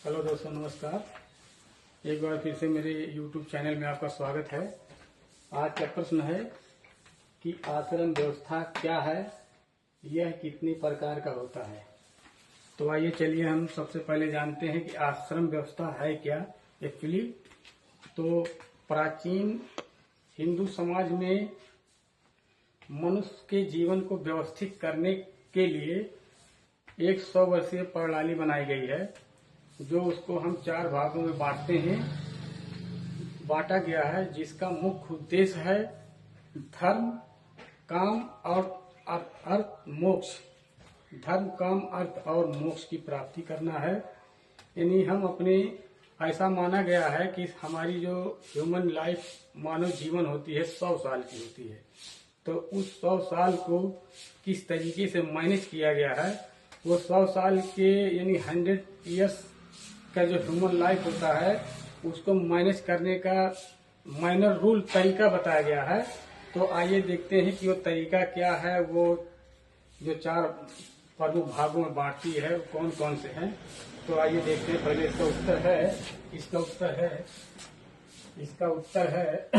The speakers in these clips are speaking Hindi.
हेलो दोस्तों, नमस्कार। एक बार फिर से मेरे YouTube चैनल में आपका स्वागत है। आज का प्रश्न है कि आश्रम व्यवस्था क्या है, यह कितनी प्रकार का होता है। तो आइए चलिए हम सबसे पहले जानते हैं कि आश्रम व्यवस्था है क्या एक्चुअली। तो प्राचीन हिंदू समाज में मनुष्य के जीवन को व्यवस्थित करने के लिए एक 100 वर्षीय प्रणाली बनाई गई है, जो उसको हम 4 भागों में बांटा गया है, जिसका मुख्य उद्देश्य है धर्म, काम और अर्थ, मोक्ष। धर्म, काम, अर्थ और मोक्ष की प्राप्ति करना है। यानी हम अपने ऐसा माना गया है कि हमारी जो ह्यूमन लाइफ, मानव जीवन होती है 100 साल की होती है। तो उस 100 साल को किस तरीके से मैनेज किया गया है, वो 100 साल के यानी 100 ईयर्स का जो ह्यूमन लाइफ होता है उसको मैनेज करने का माइनर रूल तरीका बताया गया है। तो आइए देखते हैं कि वो तरीका क्या है। वो जो 4 प्रमुख भागों में बांटती है वो कौन कौन से हैं। तो आइए देखते हैं। पहले इसका उत्तर है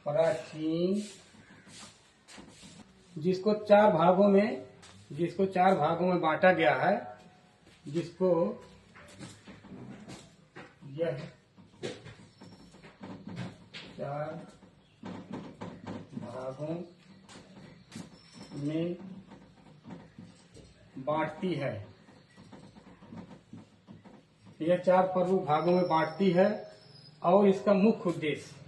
प्राचीन, जिसको 4 भागों में बांटा गया है, जिसको यह 4 भागों में बांटती है। यह 4 प्रमुख भागों में बांटती है और इसका मुख्य उद्देश्य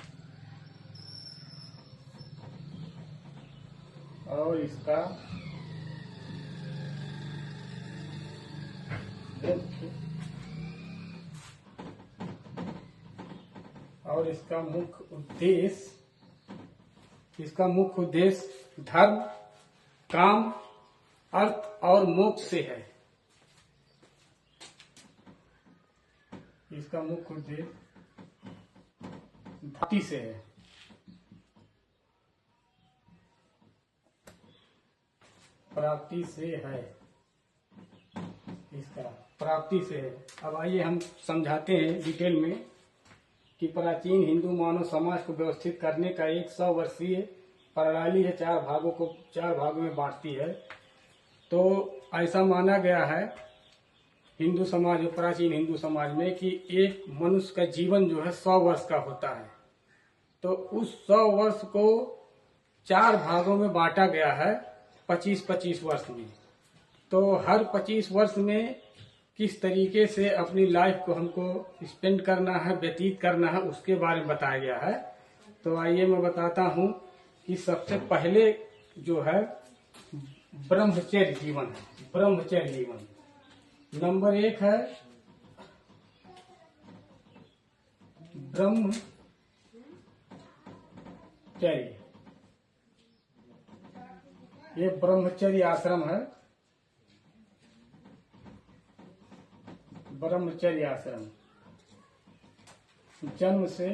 इसका मुख्य उद्देश्य धर्म, काम, अर्थ और मोक्ष से है। इसका मुख्य उद्देश्य भक्ति से है। प्राप्ति से है। अब आइए हम समझाते हैं डिटेल में कि प्राचीन हिंदू मानव समाज को व्यवस्थित करने का एक 100 वर्षीय प्रणाली है, 4 भागों में बांटती है। तो ऐसा माना गया है प्राचीन हिंदू समाज में कि एक मनुष्य का जीवन जो है 100 वर्ष का होता है। तो उस 100 वर्ष को 4 भागों में बांटा गया है 25-25 वर्ष में। तो हर 25 वर्ष में किस तरीके से अपनी लाइफ को हमको स्पेंड करना है, व्यतीत करना है, उसके बारे में बताया गया है। तो आइए मैं बताता हूँ कि सबसे पहले जो है ब्रह्मचर्य जीवन नंबर 1 है ब्रह्मचर्य। ये ब्रह्मचर्य आश्रम है। ब्रह्मचर्य आश्रम जन्म से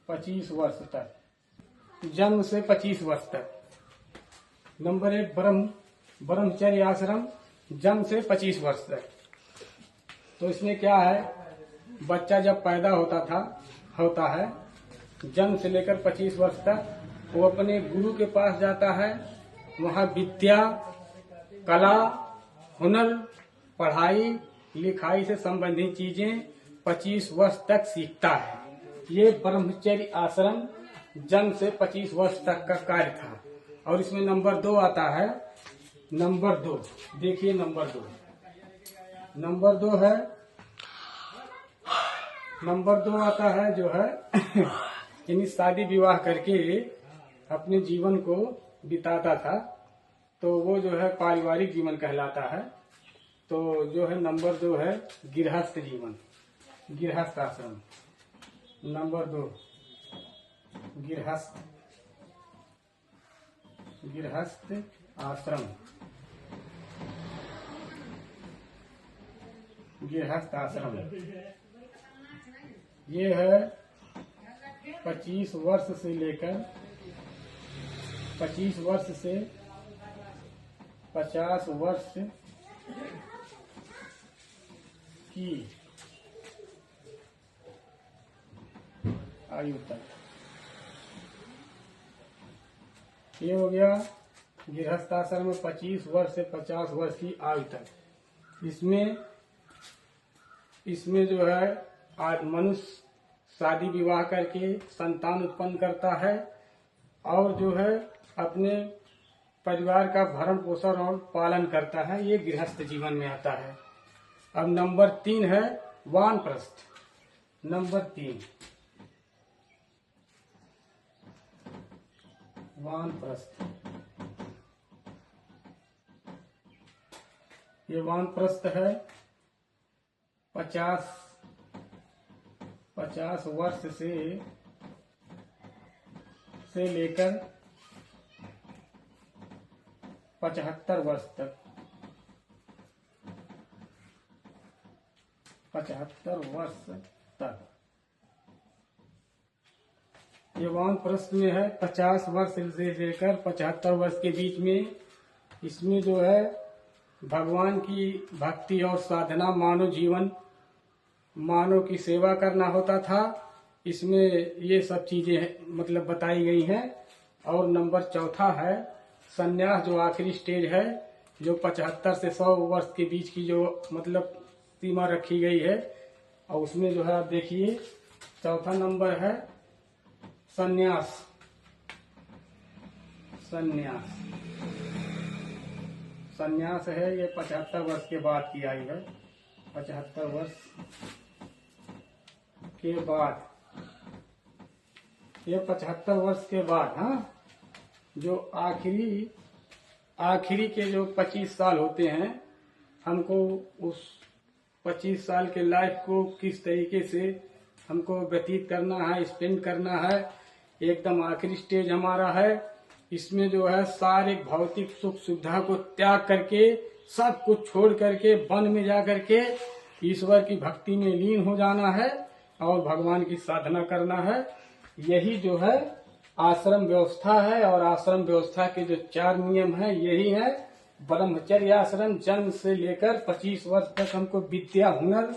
25 वर्ष तक। नंबर 1 ब्रह्मचर्य आश्रम जन्म से 25 वर्ष तक। तो इसमें क्या है, बच्चा जब पैदा होता है जन्म से लेकर 25 वर्ष तक वो अपने गुरु के पास जाता है। वहाँ विद्या, कला, हुनर, पढ़ाई लिखाई से संबंधित चीजें 25 वर्ष तक सीखता है। ये ब्रह्मचर्य आश्रम जन्म से 25 वर्ष तक का कार्य था। और इसमें नंबर 2 आता है। नंबर 2 देखिए, नंबर 2 आता है जो है यानी शादी विवाह करके अपने जीवन को बिताता था। तो वो जो है पारिवारिक जीवन कहलाता है। तो जो है नंबर 2 है गृहस्थ आश्रम। नंबर 2 गृहस्थ आश्रम। ये है 25 वर्ष से लेकर 25 वर्ष से 50 वर्ष की आयु तक। ये हो गया गृहस्थाश्रम में 25 वर्ष से 50 वर्ष की आयु तक। इसमें जो है आज मनुष्य शादी विवाह करके संतान उत्पन्न करता है और जो है अपने परिवार का भरण पोषण और पालन करता है। ये गृहस्थ जीवन में आता है। अब नंबर 3 है वानप्रस्थ। नंबर 3 वानप्रस्थ। ये वानप्रस्थ है 50 वर्ष से लेकर 75 वर्ष तक। 75 वर्ष तक ये वानप्रस्थ में है। 50 वर्ष से लेकर 75 वर्ष के बीच में इसमें जो है भगवान की भक्ति और साधना, मानव की सेवा करना होता था। इसमें ये सब चीजें मतलब बताई गई हैं। और नंबर 4 है संन्यास, जो आखिरी स्टेज है, जो 75 से 100 वर्ष के बीच की जो मतलब सीमा रखी गई है। और उसमें जो है आप देखिए 4था नंबर है संन्यास। संन्यास है ये 75 वर्ष के बाद की आयु है। 75 वर्ष के बाद, ये 75 वर्ष के बाद, हाँ, जो आखिरी के जो 25 साल होते हैं, हमको उस 25 साल के लाइफ को किस तरीके से हमको व्यतीत करना है, स्पेंड करना है। एकदम आखिरी स्टेज हमारा है। इसमें जो है सारे भौतिक सुख सुविधा को त्याग करके, सब कुछ छोड़ करके वन में जा करके ईश्वर की भक्ति में लीन हो जाना है और भगवान की साधना करना है। यही जो है आश्रम व्यवस्था है। और आश्रम व्यवस्था के जो 4 नियम है यही है। ब्रह्मचर्य आश्रम, जन्म से लेकर 25 वर्ष तक हमको विद्या, हुनर,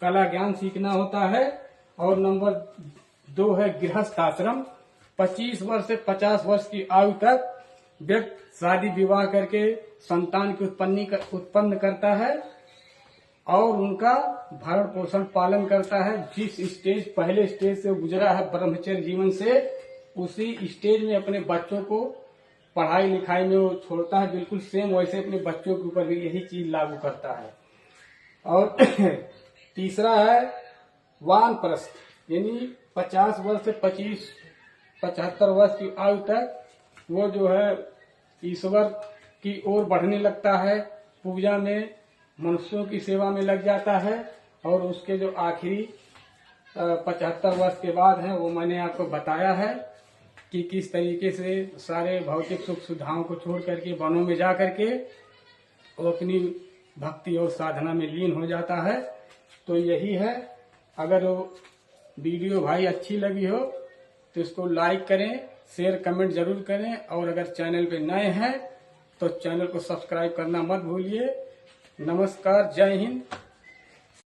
कला, ज्ञान सीखना होता है। और नंबर 2 है गृहस्थ आश्रम। 25 वर्ष से 50 वर्ष की आयु तक व्यक्ति शादी विवाह करके संतान की उत्पन्न करता है और उनका भरण पोषण पालन करता है। जिस पहले स्टेज से गुजरा है ब्रह्मचर्य जीवन से, उसी स्टेज में अपने बच्चों को पढ़ाई लिखाई में वो छोड़ता है। बिल्कुल सेम वैसे अपने बच्चों के ऊपर भी यही चीज लागू करता है। और तीसरा है वानप्रस्थ, यानी 50 वर्ष से 75 वर्ष की आयु तक वो जो है ईश्वर की ओर बढ़ने लगता है, पूजा में, मनुष्यों की सेवा में लग जाता है। और उसके जो आखिरी 75 वर्ष के बाद है, वो मैंने आपको बताया है कि किस तरीके से सारे भौतिक सुख सुविधाओं को छोड़ करके वनों में जा करके वो अपनी भक्ति और साधना में लीन हो जाता है। तो यही है। अगर वो वीडियो भाई अच्छी लगी हो तो इसको लाइक करें, शेयर, कमेंट जरूर करें। और अगर चैनल पे नए हैं तो चैनल को सब्सक्राइब करना मत भूलिए। नमस्कार, जय हिंद।